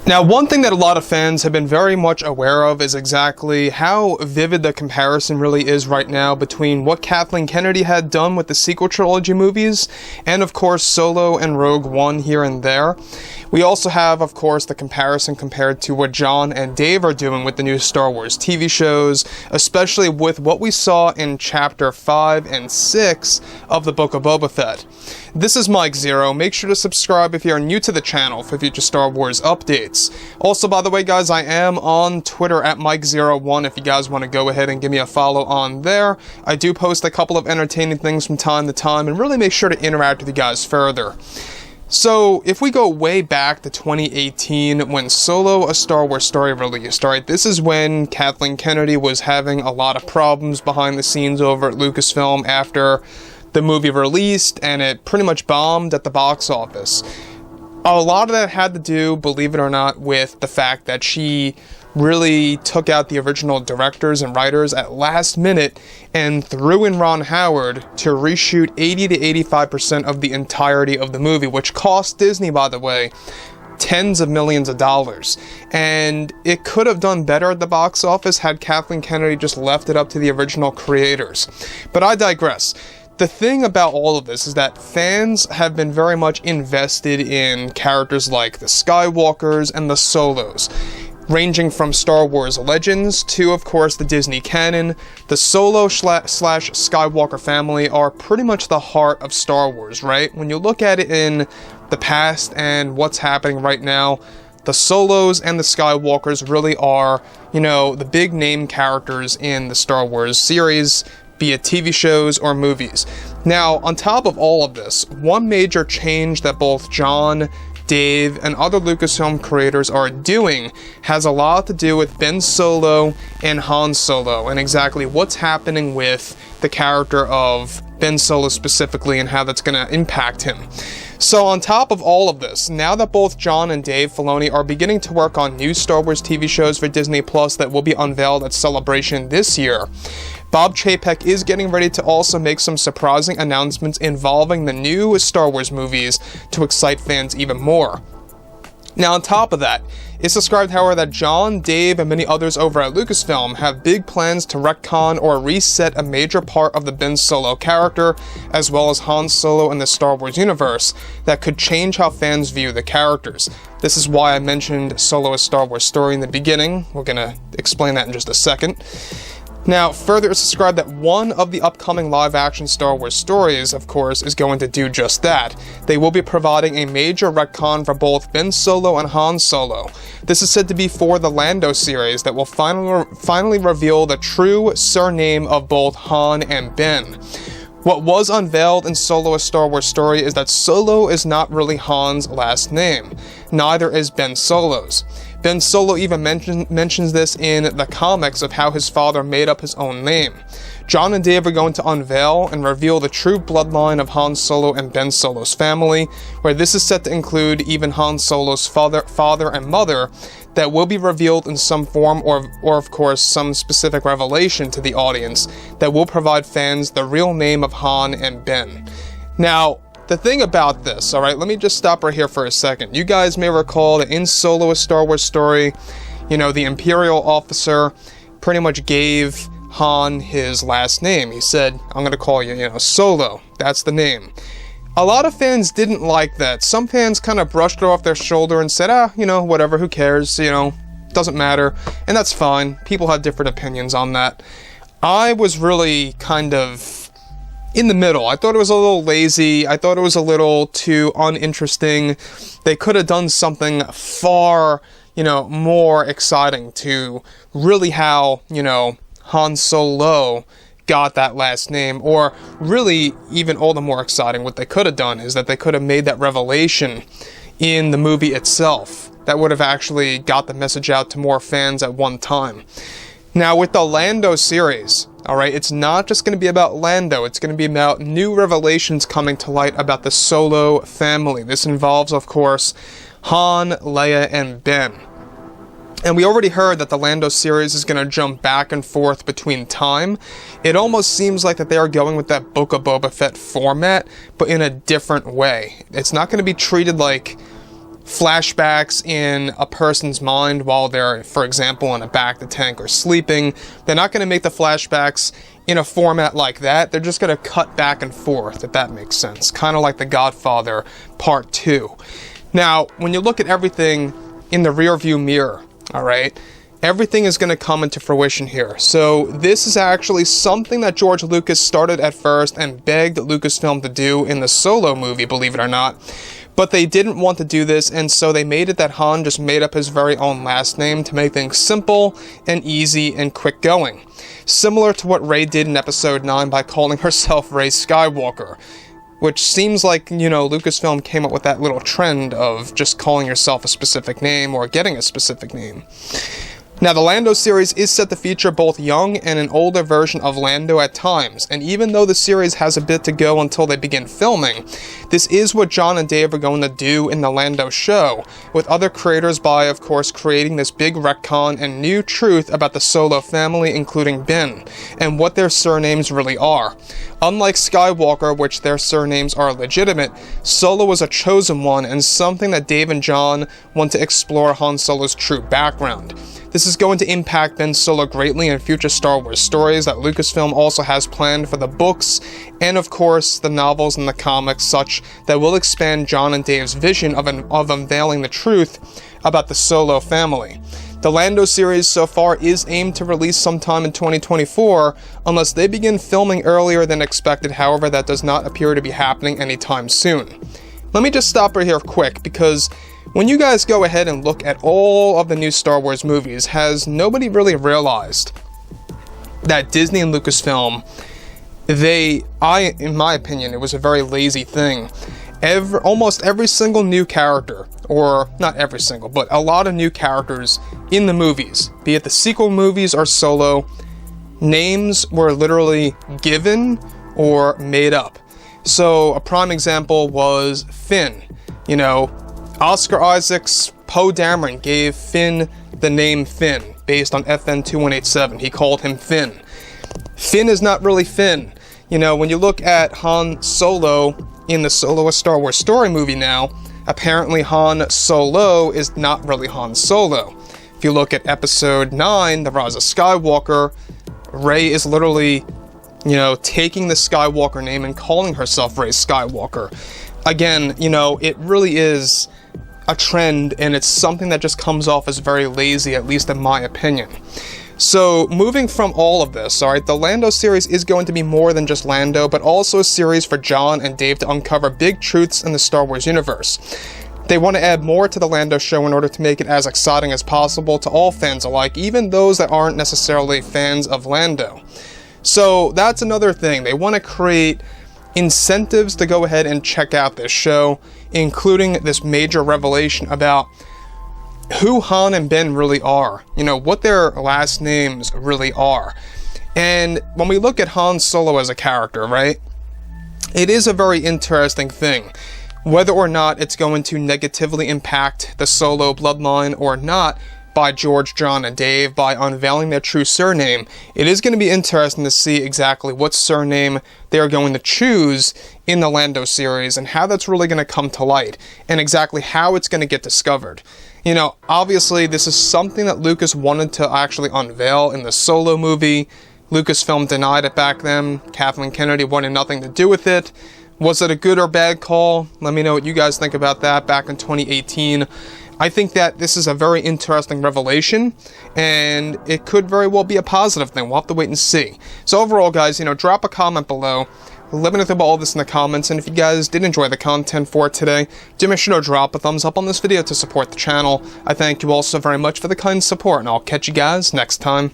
Now, one thing that a lot of fans have been very much aware of is exactly how vivid the comparison really is right now between what Kathleen Kennedy had done with the sequel trilogy movies, and of course Solo and Rogue One here and there. We also have, of course, the comparison compared to what Jon and Dave are doing with the new Star Wars TV shows, especially with what we saw in Chapter 5 and 6 of the Book of Boba Fett. This is Mike Zero. Make sure to subscribe if you are new to the channel for future Star Wars updates. Also, by the way, guys, I am on Twitter at Mike01 if you guys want to go ahead and give me a follow on there. I do post a couple of entertaining things from time to time and really make sure to interact with you guys further. So, if we go way back to 2018, when Solo, A Star Wars Story released, alright, this is when Kathleen Kennedy was having a lot of problems behind the scenes over at Lucasfilm after the movie released, and it pretty much bombed at the box office. A lot of that had to do, believe it or not, with the fact that she really took out the original directors and writers at last minute and threw in Ron Howard to reshoot 80 to 85% of the entirety of the movie, which cost Disney, by the way, tens of millions of dollars. And it could have done better at the box office had Kathleen Kennedy just left it up to the original creators. But I digress. The thing about all of this is that fans have been very much invested in characters like the Skywalkers and the Solos, ranging from Star Wars Legends to, of course, the Disney canon. The Solo slash Skywalker family are pretty much the heart of Star Wars, right? When you look at it in the past and what's happening right now, the Solos and the Skywalkers really are, you know, the big name characters in the Star Wars series, be it TV shows or movies. Now, on top of all of this, one major change that both Jon, Dave, and other Lucasfilm creators are doing has a lot to do with Ben Solo and Han Solo, and exactly what's happening with the character of Ben Solo specifically and how that's going to impact him. So on top of all of this, now that both Jon and Dave Filoni are beginning to work on new Star Wars TV shows for Disney Plus that will be unveiled at Celebration this year, Bob Chapek is getting ready to also make some surprising announcements involving the new Star Wars movies to excite fans even more. Now, on top of that, it's described, however, that Jon, Dave, and many others over at Lucasfilm have big plans to retcon or reset a major part of the Ben Solo character, as well as Han Solo in the Star Wars universe, that could change how fans view the characters. This is why I mentioned Solo: A Star Wars Story in the beginning. We're going to explain that in just a second. Now, further, it's described that one of the upcoming live-action Star Wars stories, of course, is going to do just that. They will be providing a major retcon for both Ben Solo and Han Solo. This is said to be for the Lando series that will finally reveal the true surname of both Han and Ben. What was unveiled in Solo: A Star Wars Story is that Solo is not really Han's last name. Neither is Ben Solo's. Ben Solo even mentions this in the comics of how his father made up his own name. Jon and Dave are going to unveil and reveal the true bloodline of Han Solo and Ben Solo's family, where this is set to include even Han Solo's father and mother, that will be revealed in some form or of course some specific revelation to the audience that will provide fans the real name of Han and Ben. Now, the thing about this, alright, let me just stop right here for a second. You guys may recall that in Solo: A Star Wars Story, you know, the Imperial officer pretty much gave Han his last name. He said, I'm going to call you, Solo. That's the name. A lot of fans didn't like that. Some fans kind of brushed it off their shoulder and said, whatever, who cares, doesn't matter. And that's fine. People have different opinions on that. I was really kind of in the middle. I thought it was a little lazy. I thought it was a little too uninteresting. They could have done something far, more exciting to really how, Han Solo got that last name, or really even all the more exciting, what they could have done is that they could have made that revelation in the movie itself. That would have actually got the message out to more fans at one time. Now, with the Lando series, alright, it's not just going to be about Lando, it's going to be about new revelations coming to light about the Solo family. This involves, of course, Han, Leia, and Ben. And we already heard that the Lando series is going to jump back and forth between time. It almost seems like that they are going with that Book of Boba Fett format, but in a different way. It's not going to be treated like flashbacks in a person's mind while they're, for example, in a bacta tank or sleeping. They're not going to make the flashbacks in a format like that. They're just going to cut back and forth, if that makes sense. Kind of like The Godfather Part 2. Now, when you look at everything in the rearview mirror, alright, everything is going to come into fruition here. So this is actually something that George Lucas started at first and begged Lucasfilm to do in the Solo movie, believe it or not. But they didn't want to do this, and so they made it that Han just made up his very own last name to make things simple and easy and quick going. Similar to what Rey did in Episode 9 by calling herself Rey Skywalker. Which seems like, you know, Lucasfilm came up with that little trend of just calling yourself a specific name or getting a specific name. Now, the Lando series is set to feature both young and an older version of Lando at times, and even though the series has a bit to go until they begin filming, this is what Jon and Dave are going to do in the Lando show, with other creators by, of course, creating this big retcon and new truth about the Solo family, including Ben, and what their surnames really are. Unlike Skywalker, which their surnames are legitimate, Solo was a chosen one and something that Dave and Jon want to explore Han Solo's true background. This is going to impact Ben Solo greatly in future Star Wars stories that Lucasfilm also has planned for the books, and of course the novels and the comics, such that will expand Jon and Dave's vision of unveiling the truth about the Solo family. The Lando series so far is aimed to release sometime in 2024, unless they begin filming earlier than expected. However, that does not appear to be happening anytime soon. Let me just stop right here quick, because when you guys go ahead and look at all of the new Star Wars movies, has nobody really realized that Disney and Lucasfilm, in my opinion, it was a very lazy thing. Almost every single new character, or not every single, but a lot of new characters in the movies, be it the sequel movies or Solo, names were literally given or made up. So a prime example was Finn. You know, Oscar Isaac's Poe Dameron gave Finn the name Finn, based on FN 2187. He called him Finn. Finn is not really Finn. You know, when you look at Han Solo in the Solo: A Star Wars Story movie now, apparently Han Solo is not really Han Solo. If you look at Episode 9, The Rise of Skywalker, Rey is literally, you know, taking the Skywalker name and calling herself Rey Skywalker. Again, you know, it really is a trend, and it's something that just comes off as very lazy, at least in my opinion. So, moving from all of this, alright, the Lando series is going to be more than just Lando, but also a series for Jon and Dave to uncover big truths in the Star Wars universe. They want to add more to the Lando show in order to make it as exciting as possible to all fans alike, even those that aren't necessarily fans of Lando. So, that's another thing. They want to create incentives to go ahead and check out this show, including this major revelation about who Han and Ben really are, you know, what their last names really are. And when we look at Han Solo as a character, right, it is a very interesting thing. Whether or not it's going to negatively impact the Solo bloodline or not, by George, Jon, and Dave, by unveiling their true surname, it is going to be interesting to see exactly what surname they are going to choose in the Lando series and how that's really going to come to light and exactly how it's going to get discovered. You know, obviously this is something that Lucas wanted to actually unveil in the Solo movie. Lucasfilm denied it back then. Kathleen Kennedy wanted nothing to do with it. Was it a good or bad call? Let me know what you guys think about that back in 2018. I think that this is a very interesting revelation, and it could very well be a positive thing. We'll have to wait and see. So overall, guys, you know, drop a comment below. Let me know about all this in the comments, and if you guys did enjoy the content for today, do make sure to drop a thumbs up on this video to support the channel. I thank you all so very much for the kind support, and I'll catch you guys next time.